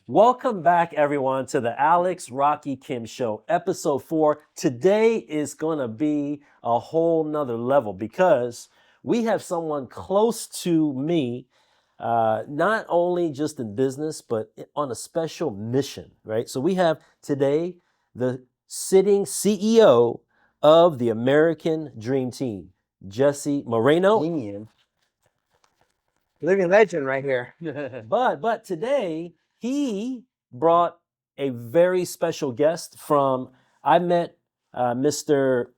Welcome back, everyone, to the Alex Rocky Kim Show, episode 4. Today is going to be a whole nother level because we have someone close to me, not only just in business, but on a special mission, right? So we have today the sitting CEO of the American Dream Team, Jesse Moreno. Damien. Living legend right here. But today he brought a very special guest from. I met Mr.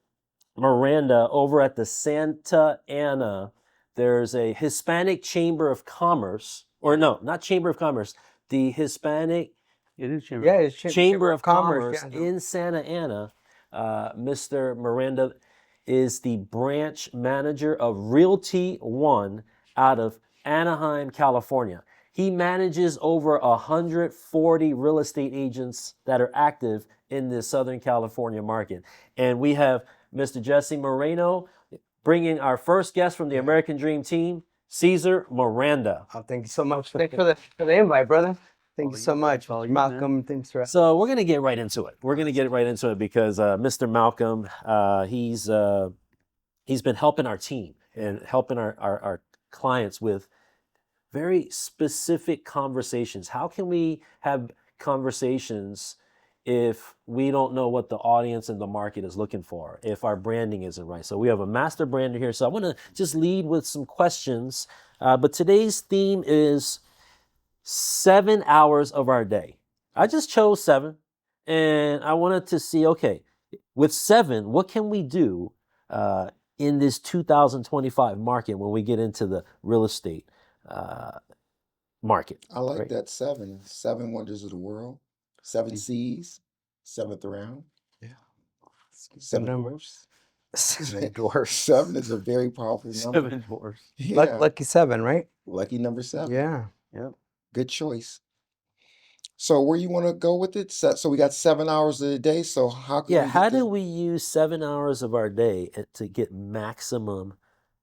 Miranda over at the Santa Ana. There's a Hispanic Chamber of Commerce, or no, not Chamber of Commerce, the Hispanic It is Chamber. Yeah, it's Chamber of Commerce yeah. in Santa Ana. Mr. Miranda is the branch manager of Realty One out of Anaheim, California. He manages over 140 real estate agents that are active in the Southern California market. And we have Mr. Jesse Moreno bringing our first guest from the American Dream Team, Cesar Miranda. Oh, thank you so much. Thanks for the invite, brother. Thank you so much. all you, Malcolm, thanks for So we're gonna get right into it. We're gonna get right into it because Mr. Malcolm, he's been helping our team and helping our clients with very specific conversations. How can we have conversations if we don't know what the audience and the market is looking for, if our branding isn't right? So we have a master brander here. So I want to just lead with some questions. But today's theme is 7 hours of our day. I just chose 7, and I wanted to see, okay, with 7, what can we do in this 2025 market when we get into the real estate market? I like right? that 7. 7 wonders of the world, 7 seas, 7th round. Yeah. 7 numbers. Seven dwarfs. 7 is a very powerful number. 7 dwarfs. Yeah. Lucky 7, right? Lucky number 7. Yeah. Yep. Good choice. So where you want to go with it? So we got 7 hours of the day. So how can Yeah, we how get do the- we use 7 hours of our day to get maximum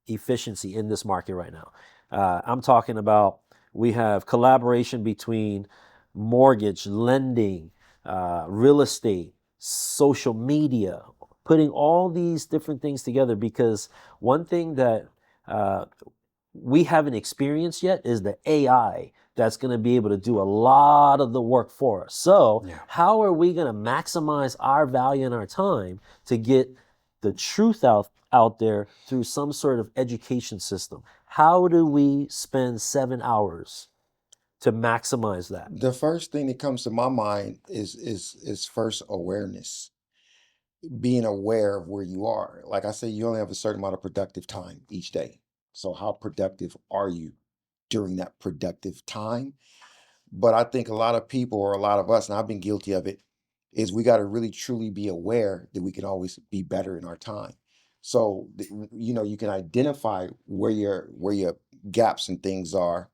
efficiency in this market right now? I'm talking about we have collaboration between mortgage, lending, real estate, social media, putting all these different things together because one thing that we haven't experienced yet is the AI that's going to be able to do a lot of the work for us. So, Yeah. how are we going to maximize our value and our time to get the truth out there through some sort of education system? How do we spend 7 hours to maximize that? The first thing that comes to my mind is first awareness. Being aware of where you are. Like I said, you only have a certain amount of productive time each day. So how productive are you during that productive time? But I think a lot of people, or a lot of us, and I've been guilty of it, is we got to really truly be aware that we can always be better in our time. So you can identify where your gaps and things are,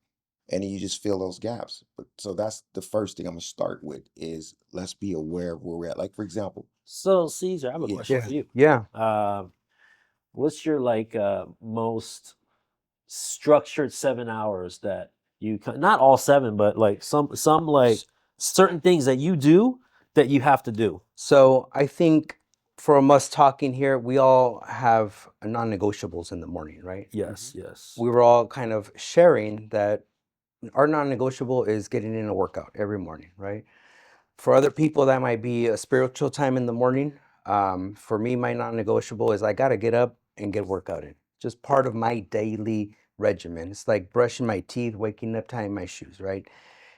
and then you just fill those gaps. But so that's the first thing I'm gonna start with is let's be aware of where we're at. Like for example, So, Caesar, I have a Yeah. question Yeah. for you. Yeah. What's your most structured 7 hours that not all 7, but like some like certain things that you do that you have to do? So I think from us talking here, we all have non-negotiables in the morning, right? Yes, yes. We were all kind of sharing that our non-negotiable is getting in a workout every morning, right? For other people, that might be a spiritual time in the morning. For me, my non-negotiable is I got to get up and get workout in. Just part of my daily regimen. It's like brushing my teeth, waking up, tying my shoes, right?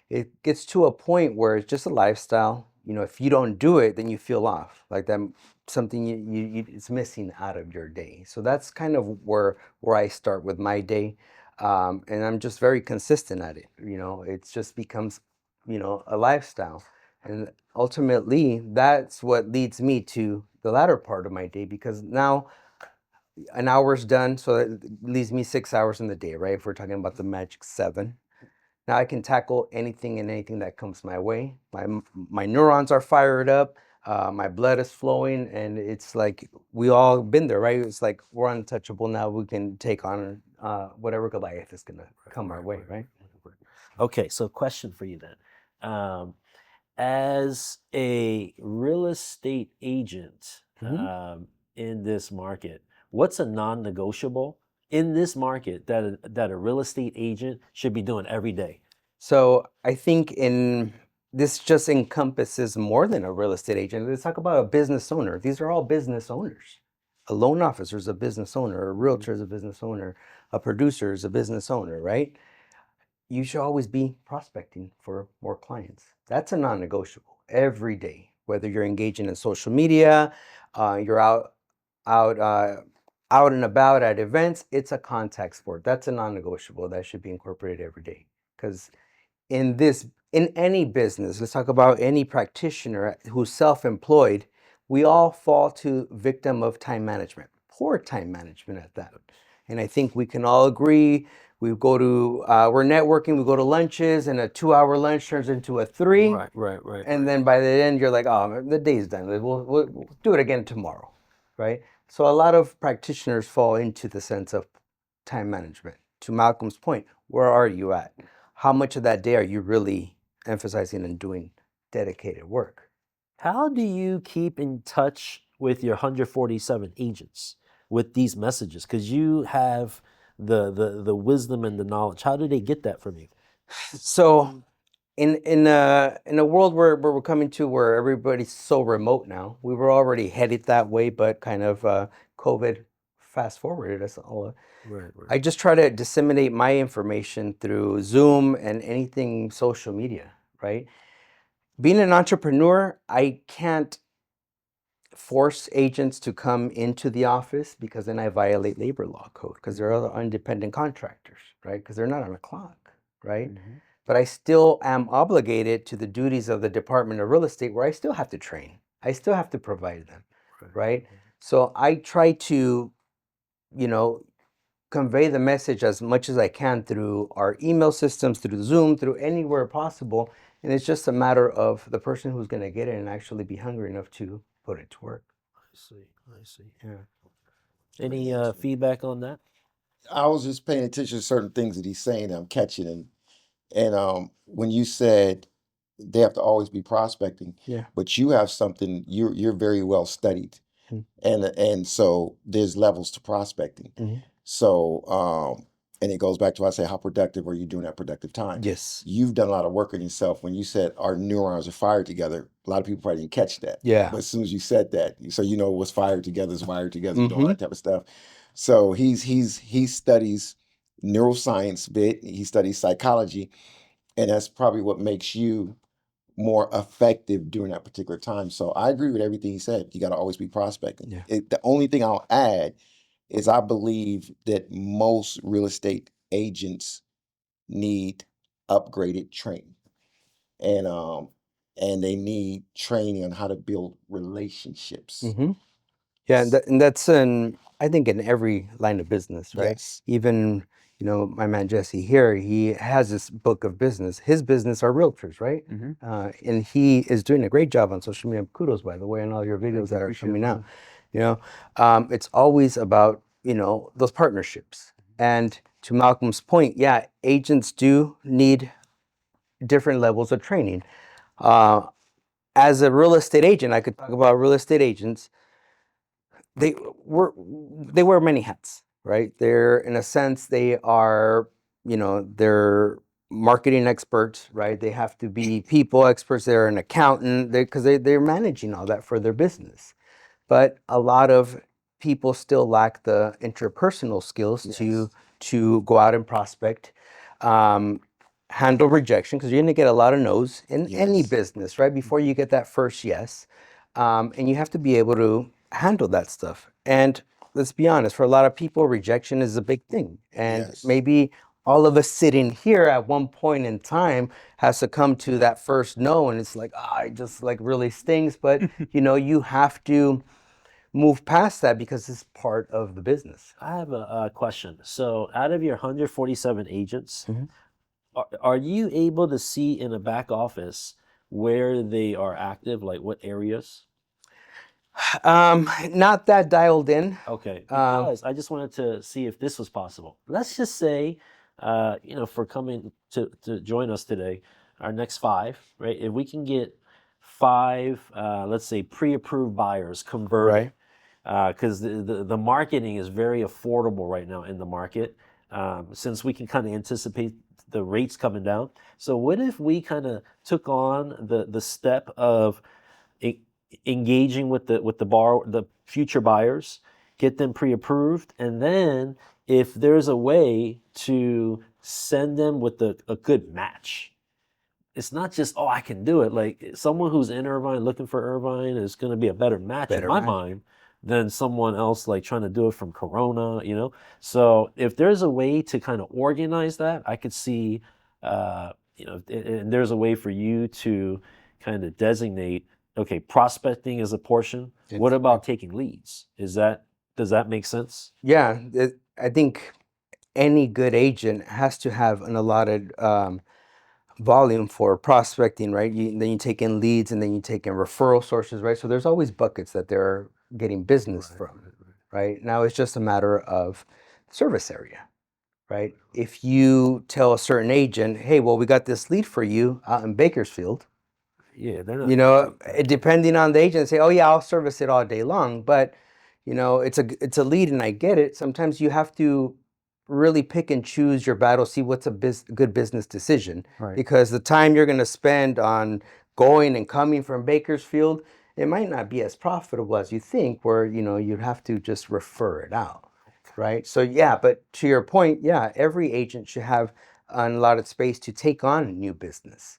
It gets to a point where it's just a lifestyle. If you don't do it, then you feel off. Like that something it's missing out of your day. So that's kind of where I start with my day. And I'm just very consistent at it. It just becomes, a lifestyle. And ultimately, that's what leads me to the latter part of my day because now an hour's done. So that leaves me 6 hours in the day, right? If we're talking about the magic 7. Now I can tackle anything and anything that comes my way. My neurons are fired up. My blood is flowing, and it's like we all been there, right? It's like we're untouchable now. We can take on whatever Goliath is gonna come our way, right? Okay, so question for you then. Um, as a real estate agent Mhm. in this market, what's a non-negotiable in this market that that a real estate agent should be doing every day? So I think in this just encompasses more than a real estate agent. Let's talk about a business owner. These are all business owners. A loan officer is a business owner, a realtor is a business owner, a producer is a business owner, right? You should always be prospecting for more clients. That's a non-negotiable every day, whether you're engaging in social media, you're out, out and about at events. It's a contact sport. That's a non-negotiable that should be incorporated every day. Because in any business, let's talk about any practitioner who's self-employed, we all fall to victim of time management, poor time management at that. And I think we can all agree. We go to we're networking, we go to lunches, and a 2-hour lunch turns into a 3. Right. And then by the end you're like, oh, the day's done, we'll do it again tomorrow, right? So a lot of practitioners fall into the sense of time management. To Malcolm's point, where are you at? How much of that day are you really emphasizing and doing dedicated work? How do you keep in touch with your 147 agents with these messages? Because you have the wisdom and the knowledge. How do they get that from you? So in a world where we're coming to where everybody's so remote now, we were already headed that way, but kind of COVID fast forwarded us all. Right. I just try to disseminate my information through Zoom and anything social media, right? Being an entrepreneur, I can't force agents to come into the office because then I violate labor law code because they're other independent contractors, right? Because they're not on a clock, right? But I still am obligated to the duties of the Department of Real Estate where I still have to train. I still have to provide them, right? So I try to, you know, convey the message as much as I can through our email systems, through Zoom, through anywhere possible. And it's just a matter of the person who's going to get it and actually be hungry enough to put it to work. I see. Yeah. Any feedback on that? I was just paying attention to certain things that he's saying. I'm catching and when you said they have to always be prospecting, Yeah. but you have something you're very well studied, Mhm. and so there's levels to prospecting. Mhm. So and it goes back to what I say, how productive are you doing that productive time? Yes. You've done a lot of work on yourself. When you said our neurons are fired together, a lot of people probably didn't catch that. Yeah. But as soon as you said that, so you know what's fired together is wired together, you know all Mhm. that type of stuff. So he studies neuroscience bit, he studies psychology, and that's probably what makes you more effective during that particular time. So I agree with everything he said. You got to always be prospecting. Yeah. The only thing I'll add is I believe that most real estate agents need upgraded training, and um and they need training on how to build relationships. Mhm. Yeah, and that's I think in every line of business, right? Yes. Even, my man Jesse here, he has this book of business. His business are realtors, right? And he is doing a great job on social media. Kudos, by the way, on all your videos that are coming out. It's always about, those partnerships. And to Malcolm's point, yeah, agents do need different levels of training. Uh, as a real estate agent, I could talk about real estate agents. They they wear many hats, right? They're in a sense they are, they're marketing experts, right? They have to be people experts. They're an accountant because they're managing all that for their business. But a lot of people still lack the interpersonal skills Yes. to go out and prospect, um, handle rejection because you're going to get a lot of no's in any Yes. business, right? Before you get that first yes, and you have to be able to handle that stuff. And let's be honest, for a lot of people, rejection is a big thing, and Yes. maybe all of us sitting here at one point in time has to come to that first no, and it's like, it just like really stings. But you have to move past that because it's part of the business. I have a question. So, out of your 147 agents, Mhm. are you able to see in a back office where they are active, like what areas? Not that dialed in. Okay, Um, because I just wanted to see if this was possible. Let's just say, for coming to join us today, our next 5, right? If we can get 5, let's say pre-approved buyers converted, Right. because the marketing is very affordable right now in the market, since we can kind of anticipate the rates coming down. So what if we kind of took on the step of e- engaging with the future buyers, get them pre-approved, and then if there's a way to send them with a good match, it's not just, oh, I can do it. Like someone who's in Irvine looking for Irvine is going to be a better match in Better my match. mind than someone else like trying to do it from Corona, you know? So if there's a way to kind of organize that, I could see, and there's a way for you to kind of designate, okay, prospecting is a portion. What It's about taking leads? Does that make sense? Yeah, I think any good agent has to have an allotted volume for prospecting, right? Then you take in leads, and then you take in referral sources, right? So there's always buckets that they're getting business from, right? Now it's just a matter of service area, right? If you tell a certain agent, hey, well, we got this lead for you out in Bakersfield, Yeah, they're not. you know, depending on the agent, say, oh yeah, I'll service it all day long, but you know, it's a lead, and I get it. Sometimes you have to really pick and choose your battle, see what's a good business decision, Right. because the time you're going to spend on going and coming from Bakersfield, it might not be as profitable as you think, where you know you'd have to just refer it out, right? So yeah, but to your point, yeah, every agent should have an allotted space to take on new business,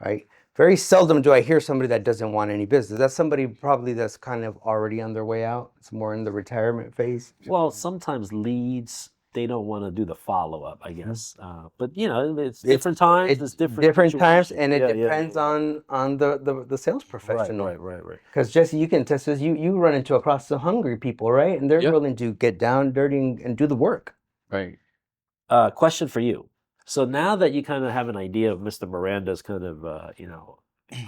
right? Very seldom do I hear somebody that doesn't want any business. That's somebody probably that's kind of already on their way out. It's more in the retirement phase. Well, sometimes leads, they don't want to do the follow up, I guess. But you know, it's It's different times. it's It's different different times, situations. and it Yeah, yeah. depends on the sales Right, professional. right. Because Jesse, you can test this. You run into across the hungry people, right? And they're Yeah. willing to get down dirty and do the work. Right. Question for you. So now that you kind of have an idea of Mr. Miranda's kind of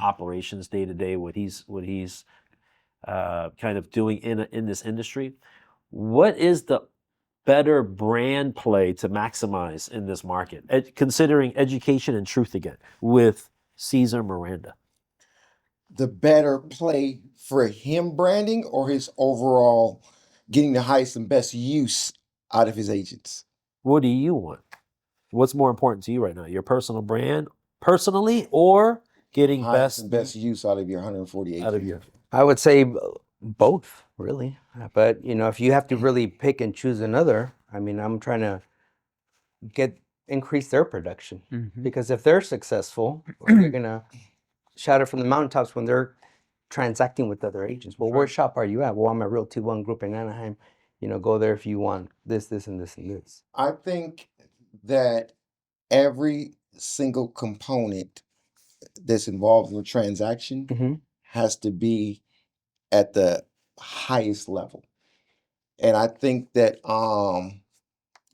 operations day to day, what he's kind of doing in this industry, what is the better brand play to maximize in this market, considering education and truth again with Caesar Miranda? The better play for him branding or his overall getting the highest and best use out of his agents? What do you want? What's more important to you right now? Your personal brand, personally, or getting Highest and best use out of your 140 out of agents. your? I would say both, really. But you know, if you have to really pick and choose another, I mean, I'm trying to increase their production, because if they're successful, they're gonna shout it from the mountaintops when they're transacting with other agents. Well, where shop are you at? Well, I'm at Realty One Group in Anaheim. You know, go there if you want this, and this, and this. I think that every single component that's involved in a transaction Mm-hmm. has to be at the highest level. And I think that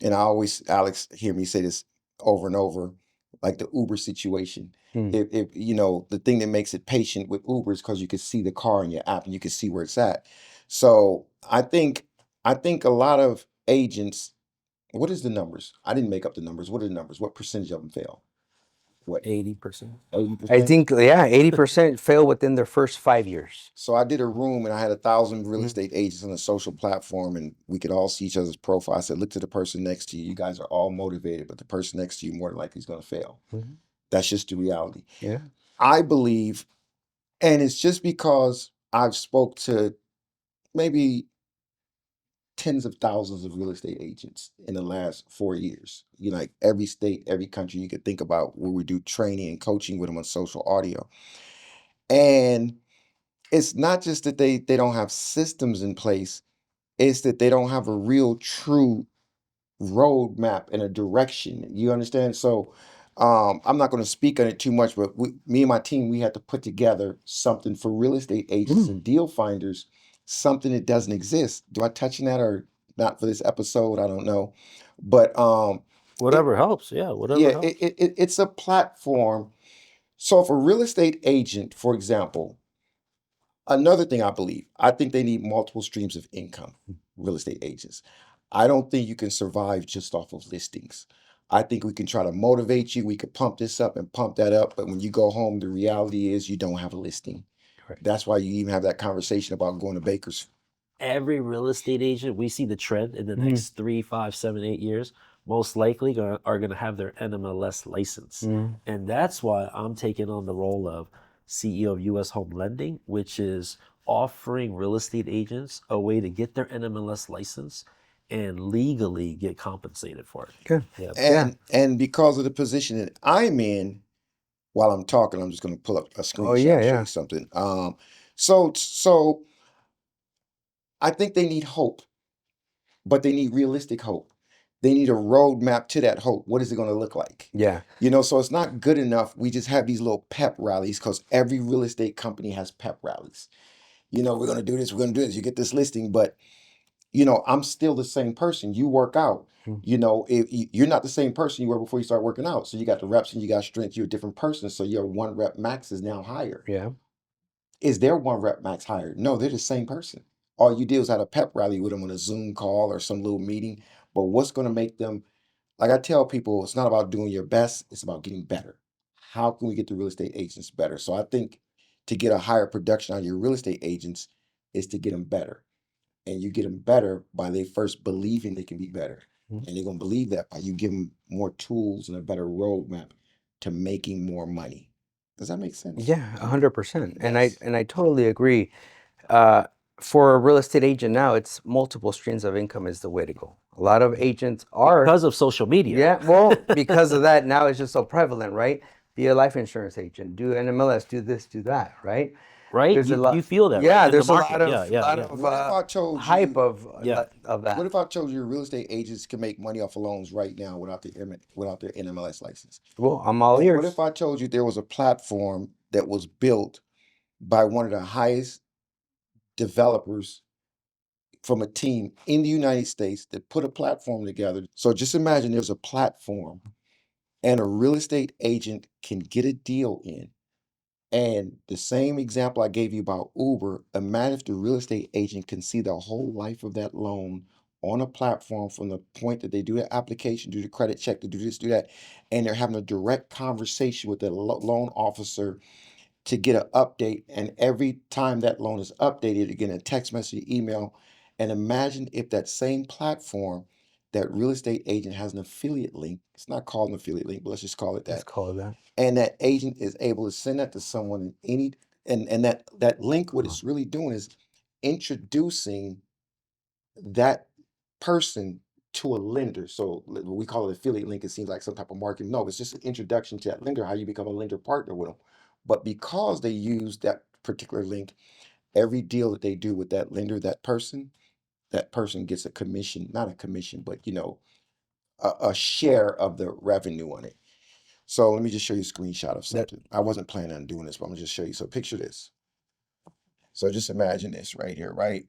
and I always, Alex, hear me say this over and over, like the Uber situation. If you know, the thing that makes it patient with Uber is because you can see the car in your app and you can see where it's at. So I think a lot of agents, what is the numbers? I didn't make up the numbers. What are the numbers? What percentage of them fail? What, 80%. 80%? I think 80% fail within their first 5 years. So I did a room and I had 1,000 real Mhm. estate agents on a social platform, and we could all see each other's profile. I said, look to the person next to you. You guys are all motivated, but the person next to you more than likely is going to fail. Mhm. That's just the reality. Yeah. I believe, and it's just because I've spoke to maybe tens of thousands of real estate agents in the last 4 years. You know, like every state, every country you could think about, where we do training and coaching with them on social audio. And it's not just that they don't have systems in place, it's that they don't have a real true roadmap and a direction. You understand? So I'm not going to speak on it too much, but me and my team, we had to put together something for real estate agents and deal finders, something that doesn't exist. Do I touch on that or not for this episode? I don't know. But it, Whatever helps. Yeah, whatever yeah, helps. it's a platform. So if a real estate agent, for example, another thing I think they need multiple streams of income, real estate agents. I don't think you can survive just off of listings. I think we can try to motivate you. We could pump this up and pump that up. But when you go home, the reality is you don't have a listing. Correct. That's why you even have that conversation about going to Baker's. Every real estate agent, we see the trend in the Mhm. next 3, 5, 7, 8 years, most likely are going to have their NMLS license. Mhm. And that's why I'm taking on the role of CEO of US Home Lending, which is offering real estate agents a way to get their NMLS license and legally get compensated for it. Good. Yeah. Yeah. And because of the position that I'm in, while I'm talking, I'm just going to pull up a Oh screenshot yeah, and show yeah. you something. So I think they need hope, but they need realistic hope. They need a roadmap to that hope. What is it going to look like? Yeah. So it's not good enough. We just have these little pep rallies because every real estate company has pep rallies. We're going to do this, we're going to do this. You get this listing, but I'm still the same person. You work out. Mm. If you're not the same person you were before you start working out. So you got the reps and you got strength. You're a different person. So your one rep max is now higher. Yeah. Is their one rep max higher? No, they're the same person. All you did was had a pep rally with them on a Zoom call or some little meeting. But what's going to make them, like I tell people, it's not about doing your best, it's about getting better. How can we get the real estate agents better? So I think to get a higher production on your real estate agents is to get them better. And you get them better by they first believing they can be better. Mhm. And they're going to believe that by you give them more tools and a better roadmap to making more money. Does that make sense? Yeah, 100%. And Yes. I totally agree. Uh, for a real estate agent now, it's multiple streams of income is the way to go. A lot of agents are, Because of social media. yeah, well, because of that, now it's just so prevalent, right? Be a life insurance agent, do an MLS, do this, do that, right? Right? There's a lot. You feel that, Yeah, right? In the there's a market. lot of Yeah, yeah, lot yeah. of What if I told hype you? Yeah. of that. What if I told you real estate agents can make money off of loans right now without their NMLS license? Well, I'm all And what ears. if I told you there was a platform that was built by one of the highest developers from a team in the United States that put a platform together? So just imagine there's a platform and a real estate agent can get a deal in. And the same example I gave you about Uber, imagine if the real estate agent can see the whole life of that loan on a platform from the point that they do the application, do the credit check, to do this, do that, and they're having a direct conversation with the loan officer to get an update. And every time that loan is updated, you get a text message, email. And imagine if that same platform, that real estate agent has an affiliate link. It's not called an affiliate link, but let's just call it Let's that. call it that. And that agent is able to send that to someone in any, and that link, what it's really doing is introducing that person to a lender. So we call it affiliate link. It seems like some type of marketing. No, it's just an introduction to that lender, how you become a lender partner with them. But because they use that particular link, every deal that they do with that lender, that person gets a commission, not a commission, but a share of the revenue on it. So let me just show you a screenshot of That something. I wasn't planning on doing this, but I'm gonna just show you. So picture this. So just imagine this right here, right?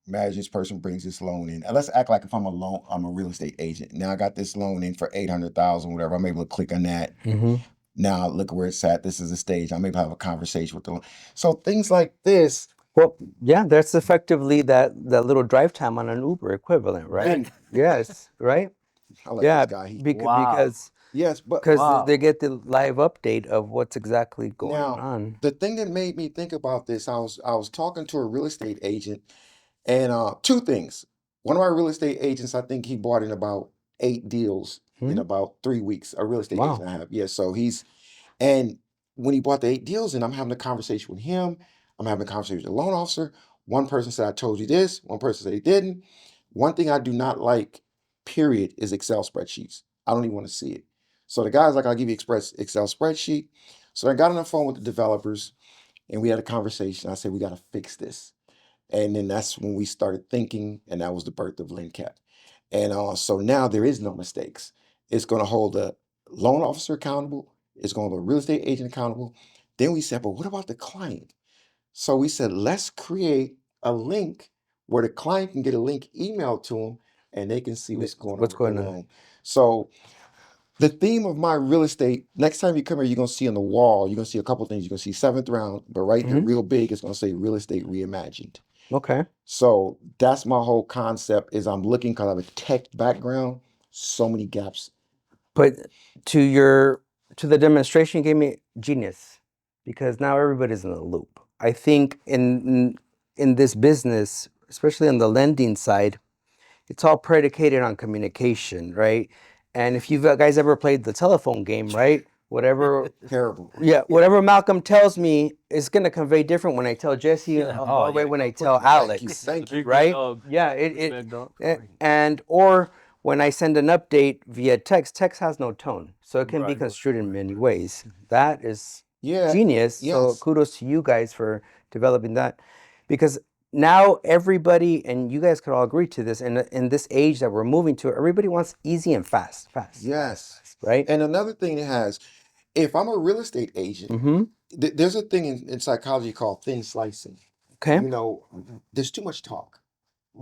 Imagine this person brings this loan in. And let's act like if I'm a real estate agent. Now I got this loan in for 800,000, whatever. I'm able to click on that. hmm Now look where it's at. This is a stage. I'm able to have a conversation with the loan. So things like this. Well, yeah, that's effectively that little drive time on an Uber equivalent, right? And Yes, right? I like Yeah, this guy. Wow. Yes, but because Wow. they get the live update of what's exactly going now on. the thing that made me think about this, I was talking to a real estate agent, and two things. One of my real estate agents, I think he bought in about 8 deals in Hmm? about 3 weeks. A real estate agent Wow. I have. Yeah, so and when he bought the 8 deals, and I'm having a conversation with him, I'm having a conversation with the loan officer. One person said, I told you this. One person said he didn't. One thing I do not like, period, is Excel spreadsheets. I don't even want to see it. So the guy's like, I'll give you express Excel spreadsheet. So I got on the phone with the developers and we had a conversation. I said, we got to fix this. And then that's when we started thinking, and that was the birth of LendCap. And so now there is no mistakes. It's going to hold the loan officer accountable. It's going to hold a real estate agent accountable. Then we said, but what about the client? So we said, let's create a link where the client can get a link emailed to them and they can see what's going on What's with their going on? loan. So the theme of my real estate, next time you come here, you're going to see on the wall, you're going to see a couple things. You're going to see seventh round, but right there, Hmm? real big, it's going to say real estate reimagined. Okay. So that's my whole concept is I'm looking because I have a tech background, so many gaps But to the demonstration you gave me, genius, because now everybody's in the loop. I think in this business, especially on the lending side, it's all predicated on communication, right? And if you guys ever played the telephone game, right? Whatever, Terrible. yeah, whatever Malcolm tells me is gonna convey different when I tell Jesse, Yeah. or when I tell Alex, Thank you. right? Yeah, and or when I send an update via text, text has no tone, so it can be construed in many ways. That is Yeah. genius. So Yes. kudos to you guys for developing that, because now everybody, and you guys could all agree to this, in this age that we're moving to, everybody wants easy and fast, Yes. right? And another thing it has, if I'm a real estate agent, Mm-hmm. there's a thing in psychology called thin slicing. Okay. You know, there's too much talk.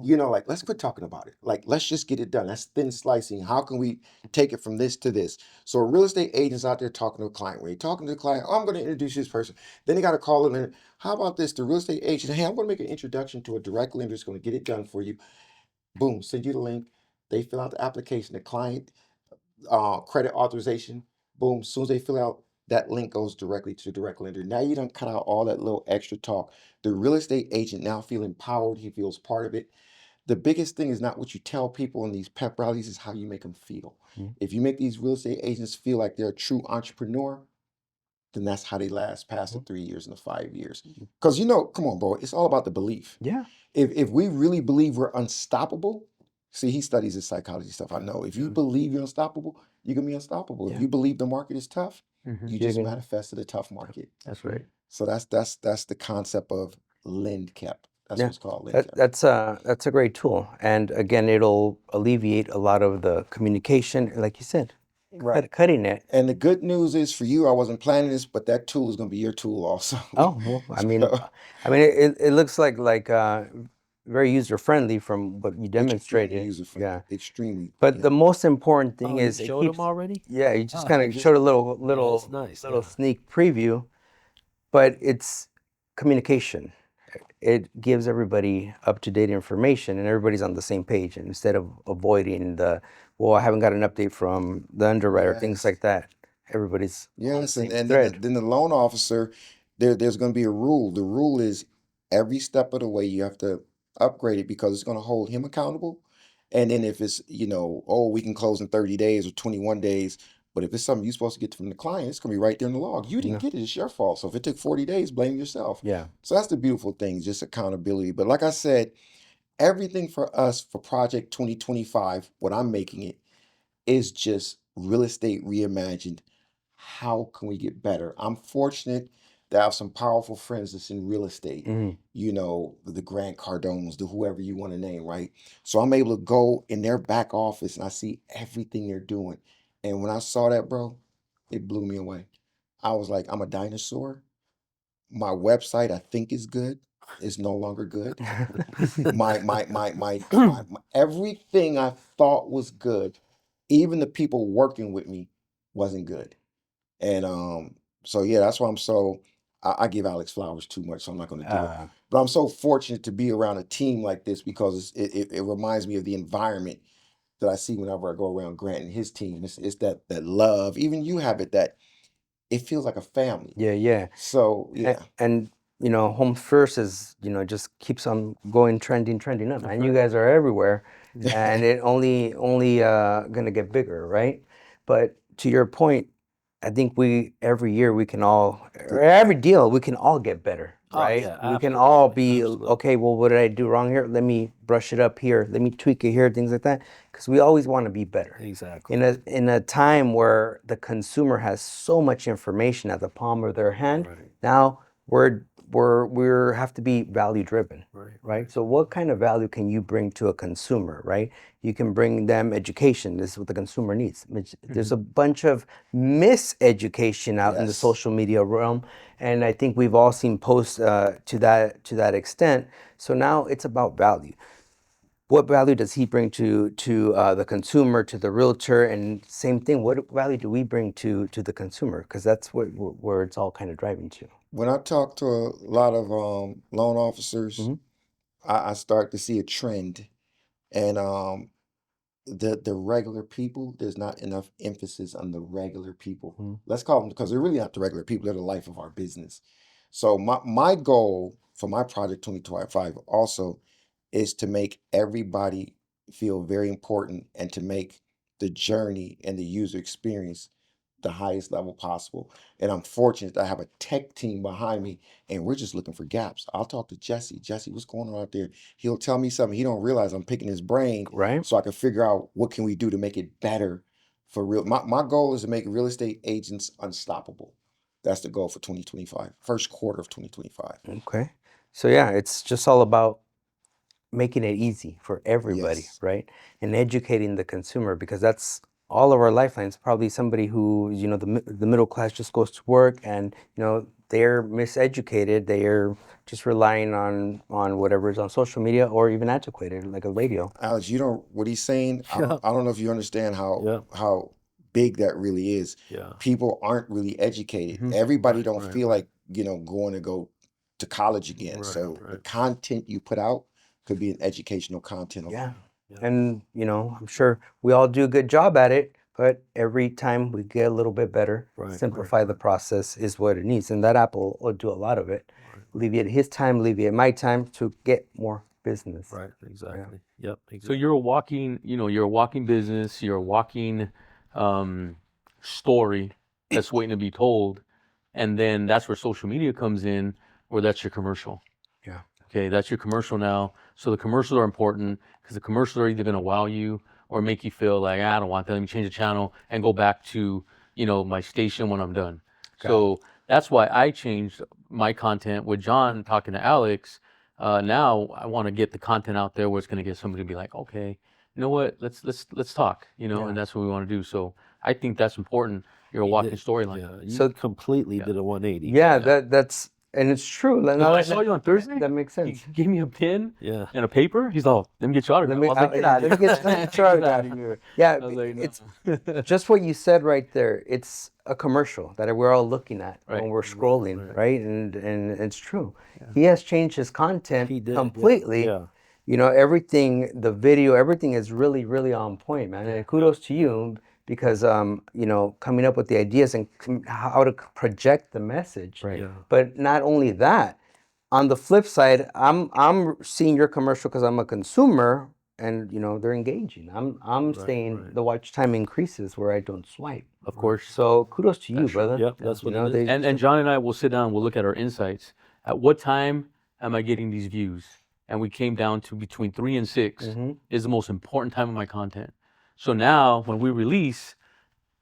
You know, like, let's quit talking about it. Like, let's just get it done. That's thin slicing. How can we take it from this to this? So a real estate agent's out there talking to a client. When you're talking to the client, oh, I'm going to introduce this person. Then they got to call them in. How about this? The real estate agent, hey, I'm going to make an introduction to a direct lender that's going to get it done for you. Boom, send you the link. They fill out the application. The client credit authorization. Boom. As soon as they fill out, that link goes directly to the direct lender. Now you don't cut out all that little extra talk. The real estate agent now feel empowered. He feels part of it. The biggest thing is not what you tell people in these pep rallies, is how you make them feel. Mhm. If you make these real estate agents feel like they're a true entrepreneur, then that's how they last past the 3 years and the 5 years. Because come on, bro, it's all about the belief. Yeah. If we really believe we're unstoppable, see, he studies this psychology stuff. I know. If you believe you're unstoppable, you can be unstoppable. If Yeah. you believe the market is tough, Mhm. you You're just gonna- manifested a tough market. That's right. So that's the concept of LendCap. That's Yeah. what it's called, LendCap. That's a great tool, and again, it'll alleviate a lot of the communication, like you said, cutting it. And the good news is for you, I wasn't planning this, but that tool is going to be your tool also. Oh, well, I mean, So, it looks like very user friendly from what you extremely demonstrated. user-friendly. Yeah. Extremely. But Yeah. the most important thing Oh, you is it showed keeps. them already? Yeah, you just Ah, kind you of just- showed a Oh, little that's nice. little Yeah. sneak preview, but it's communication. It gives everybody up-to-date information, and everybody's on the same page. And instead of avoiding well, I haven't got an update from the underwriter, things Yes. like that, everybody's on the Yes, same and then thread. then the loan officer, there's going to be a rule. The rule is every step of the way you have to upgrade it, because it's going to hold him accountable. And then if it's, oh, we can close in 30 days or 21 days, but if it's something you're supposed to get from the client, it's going to be right there in the log. You didn't No. get it, it's your fault. So if it took 40 days, blame yourself. Yeah. So that's the beautiful thing, just accountability. But like I said, everything for us for Project 2025, what I'm making it, is just real estate reimagined. How can we get better? I'm fortunate to have some powerful friends that's in real estate, Mhm. the Grant Cardones, the whoever you want to name, right? So I'm able to go in their back office and I see everything they're doing. And when I saw that, bro, it blew me away. I was like, I'm a dinosaur. My website, I think, is good. Is no longer good. My everything I thought was good, even the people working with me, wasn't good. And so yeah, that's why I give Alex flowers too much, so I'm not going to do it. Uh, But I'm so fortunate to be around a team like this, because it reminds me of the environment that I see whenever I go around Grant and his team. It's that love. Even you have it, that it feels like a family. yeah. So yeah. And home first is, just keeps on going, trending up, and you guys are everywhere, and it only gonna get bigger, right? But to your point, I think every year we can all, or every deal we can all get better, Oh, right? yeah, We can all absolutely, be absolutely. okay. Well, what did I do wrong here? Let me brush it up here. Let me tweak it here. Things like that, because we always want to be better. Exactly. In a time where the consumer has so much information at the palm of their hand, Right. now we're have to be value driven, right? So what kind of value can you bring to a consumer, right? You can bring them education. This is what the consumer needs. There's a bunch of miseducation out in the Yes. social media realm, and I think we've all seen posts to that extent. So now it's about value. What value does he bring to the consumer, to the realtor, and same thing. What value do we bring to the consumer? Because that's where it's all kind of driving to. When I talk to a lot of loan officers, Mhm. I start to see a trend. And the regular people, there's not enough emphasis on the regular people. Mhm. Let's call them, because they're really not the regular people, they're the life of our business. So my goal for my project 2025 also is to make everybody feel very important and to make the journey and the user experience the highest level possible. And I'm fortunate that I have a tech team behind me, and we're just looking for gaps. I'll talk to Jesse. Jesse, what's going on out there? He'll tell me something. He don't realize I'm picking his brain Right? so I can figure out what can we do to make it better for real. My goal is to make real estate agents unstoppable. That's the goal for 2025, first quarter of 2025. Okay. So yeah, it's just all about making it easy for everybody, Yes. right? And educating the consumer, because that's all of our lifelines. Probably somebody who, the middle class just goes to work and, they're miseducated. They're just relying on whatever's on social media or even antiquated, like a radio. Alex, you don't, what he's saying, Yeah. I don't know if you understand Yeah. how big that really is. Yeah. People aren't really educated. Mhm. Everybody Right, don't right, feel like, going to go to college again. Right, So the right. content you put out could be an educational content. Yeah. Yeah. And, I'm sure we all do a good job at it, but every time we get a little bit better, Right, simplify the process is what it needs. And that app will do a lot of it. Alleviate his time, alleviate my time to get more business. Right. Exactly. Yep. So Exactly. you're a walking, you're a walking business, you're a walking story that's waiting to be told. And then that's where social media comes in, where that's your commercial. Yeah. Okay, that's your commercial now. So the commercials are important because the commercials are either going to wow you or make you feel like, I don't want that. Let me change the channel and go back to, my station when I'm done. Got So that's why I changed my content with John talking to Alex. Now I want to get the content out there where it's going to get somebody to be like, okay, you know what? Let's talk. Yeah. And that's what we want to do. So I think that's important. You're a You walking did- storyline. Yeah. You So- completely Yeah. did a 180. Yeah, that's and it's true. When I saw you on Thursday, That makes he sense. gave me a pen Yeah. and a paper. He's all, let me get your autograph. Let me- I was like, I'll- get out of let me here. get- let me get your autograph. here. Yeah, I was like, no. it's just what you said right there. It's a commercial that we're all looking at Right. when we're scrolling, Right. right? And it's true. He has changed his content He did. completely. Yeah. Everything, the video, everything is really, really on point, man. And kudos to you because, coming up with the ideas and how to project the message. Right. Yeah. But not only that, on the flip side, I'm seeing your commercial because I'm a consumer, and they're engaging. I'm saying right. the watch time increases where I don't swipe. Of course. So kudos to you, That's true. brother. Yep, that's what it is. they- And John and I will sit down, we'll look at our insights. At what time am I getting these views? And we came down to between 3 and 6 Mhm. is the most important time of my content. So now when we release,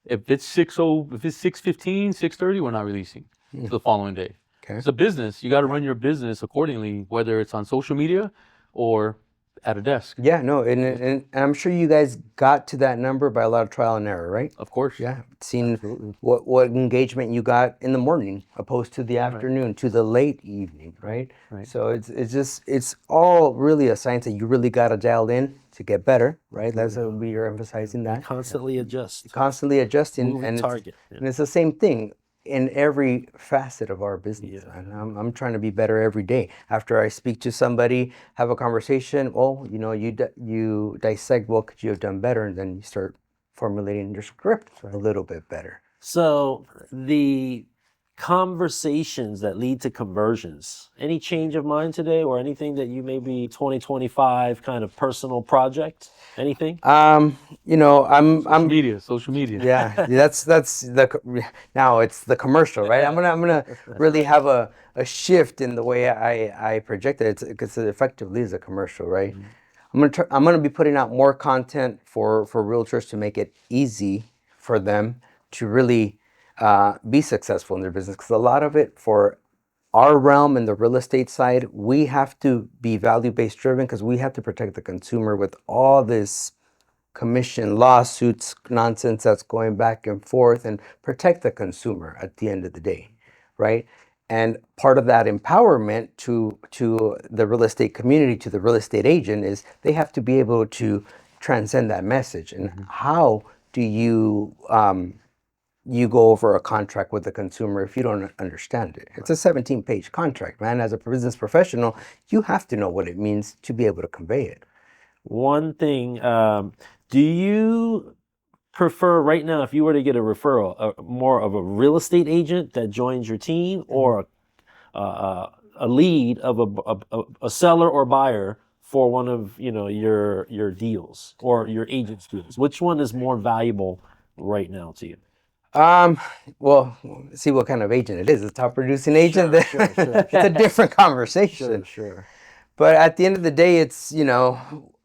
if it's 6:15, 6:30, we're not releasing to the following day. Okay. It's a business. You got to run your business accordingly, whether it's on social media or at a desk. Yeah, no, and I'm sure you guys got to that number by a lot of trial and error, right? Of course. Yeah, seeing what engagement you got in the morning opposed to the afternoon to the late evening, right? Right. So it's all really a science that you really got to dial in to get better, right? That's what we're emphasizing that. Constantly adjust. Constantly adjusting, Moving and target. and it's the same thing in every facet of our business. Yeah. And I'm trying to be better every day. After I speak to somebody, have a conversation, you dissect what could you have done better, and then you start formulating your script a little bit better. So the conversations that lead to conversions, any change of mind today or anything that you maybe 2025 kind of personal project, anything? I'm Social media. yeah, that's now it's the commercial, right? I'm gonna really have a shift in the way I project it. Because it effectively is a commercial, right? I'm gonna be putting out more content for realtors to make it easy for them to really be successful in their business. Because a lot of it for our realm in the real estate side, we have to be value-based driven because we have to protect the consumer with all this commission lawsuits nonsense that's going back and forth, and protect the consumer at the end of the day, right? And part of that empowerment to the real estate community, to the real estate agent, is they have to be able to transcend that message. And how do you you go over a contract with the consumer if you don't understand it? It's a 17-page contract, man. As a business professional, you have to know what it means to be able to convey it. One thing, Do you prefer right now, if you were to get a referral, more of a real estate agent that joins your team, or a lead of a seller or buyer for one of your deals or your agent's deals? Which one is more valuable right now to you? Well, see what kind of agent it is. A top producing agent, Sure, it's a different conversation. Sure. But at the end of the day, it's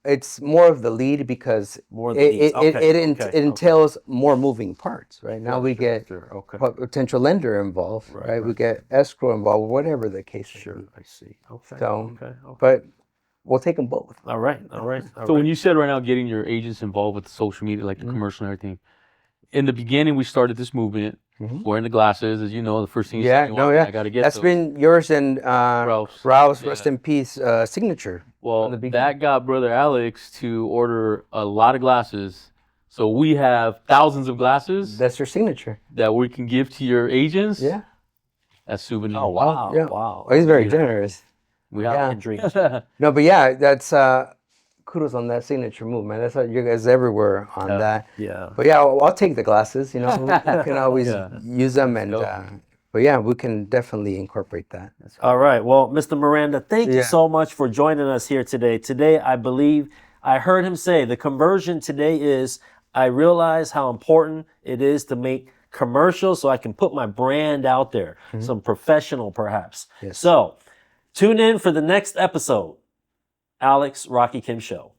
it's more of the lead because More the leads. it entails more moving parts. Right now, we get Sure. Okay. potential lender involved, right? We get escrow involved, whatever the case may Sure. be. I see. Okay. So, Okay. But we'll take them both. All right. So when you said right now getting your agents involved with the social media, like the commercial and everything, in the beginning we started this movement, wearing the glasses, as you know, the first thing you Yeah, say, no, yeah. I got to get That's those. been yours and Ralph's. Ralph's, Yeah. rest in peace, signature. Well, the beginning. that got Brother Alex to order a lot of glasses. So we have thousands of glasses That's your signature. that we can give to your agents Yeah. as souvenirs. Oh wow! Yeah. Wow. Oh, he's very Yeah. generous. We Yeah. have Dreams. No, but yeah, that's kudos on that signature move, man. That's you guys everywhere on Yeah. that. Yeah. But yeah, I'll take the glasses. You can always Yeah. use them, and go. but yeah, we can definitely incorporate that. All right. Well, Mr. Miranda, thank you Yeah. so much for joining us here today. Today, I believe I heard him say the conversion today is I realize how important it is to make commercials so I can put my brand out there, some professional perhaps. Yes. So tune in for the next episode, Alex Rocky Kim Show.